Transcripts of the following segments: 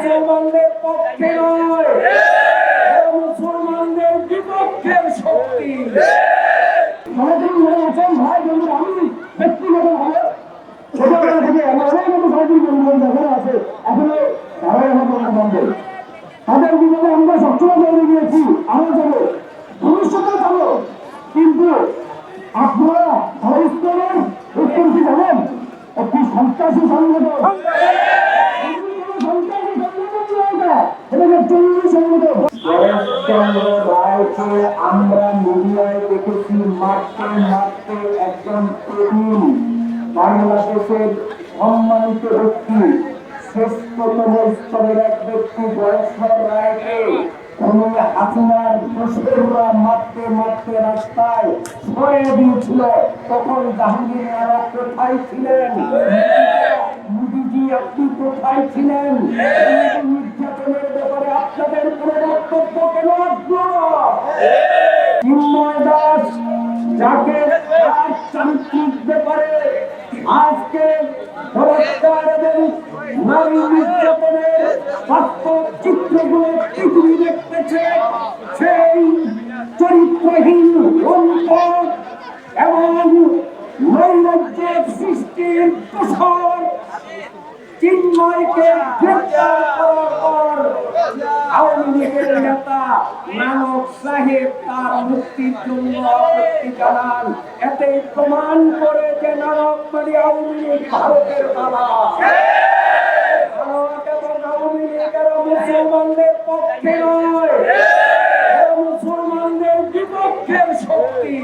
মুসলমানদের পক্ষে নয়, মুসলমানদের বিপক্ষের শক্তি। ভাই বন্ধু, আমি ব্যক্তিগতভাবে ছোটবেলা থেকে অনেক মতো সাহায্য যারা আছে এখনো তারাই আমার বন্ধ। তাদের বিপদে আমরা সবসময় বেরিয়ে গিয়েছি, আরো যাবো, ভবিষ্যতে যাবো। কিন্তু আপনারা ইসলামের উত্তর কি জানেন? একটি সন্ত্রাসী সংগঠন, আমরা মিডিয়ায় দেখেছি মারতে মারতে একজন প্রবীণ বাংলাদেশের সম্মানিত ব্যক্তি, শ্রেষ্ঠতম স্তরের এক ব্যক্তি বয়স্কর রায়কে হাসিনার দোসররা মারতে মারতে রাস্তায় সরিয়ে দিয়েছিল। তখন জাহাঙ্গীর আরা কোথায় ছিলেন? মোদীজি আপনি কোথায় ছিলেন? নির্যাতনের ব্যাপারে আপনাদের কোনো বক্তব্য কেন আসলো? চিন্ময় দাস যাকে রাজতান্ত্রিক ব্যাপারে আজকে বলাৎকার এবং নারী নির্যাতনের বাস্তব চিত্রগুলো পৃথিবী দেখতেছে, সেই চরিত্রহীন লম্পট এবং নৈরাজ্যের সৃষ্টির দোষর চিন্ময়কে গ্রেফতার করার পর আওয়ামী লীগের নেতা নানক সাহেব তার মুক্তির জন্য আপত্তি জানান। এতে প্রমাণ করে যে নানক মানে আওয়ামী লীগ ভারতের দালাল। ভারত এবং আওয়ামী লীগের মুসলমানদের পক্ষে নয়, মুসলমানদের বিপক্ষের শক্তি।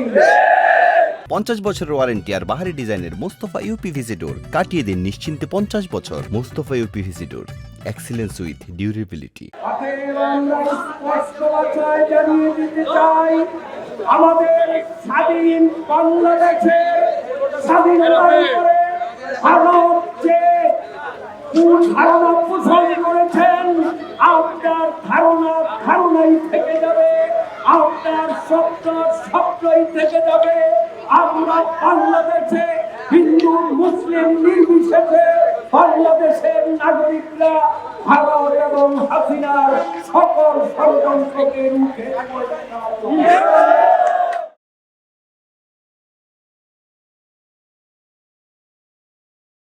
50 বছরের ওয়ারেন্টি আর বাহারি ডিজাইনের মুস্তফা ইউপিভিসি ডোর, কাটিয়ে দিন নিশ্চিন্তে 50 বছর। Mustafa uPVC door, excellence with durability. আমাদের স্বাধীন বাংলাদেশে স্বাধীনতার পরে ভারত যে ধারণা পোষণ করেছেন, আপনার ধারণাই থেকে যাবে, আপনার স্বপ্নই থেকে যাবে। আমরা বাংলাদেশে হিন্দু মুসলিম নির্বিশেষে বাংলাদেশের নাগরিকরা ভারত এবং হাসিনার সকল ষড়যন্ত্রকে রুখে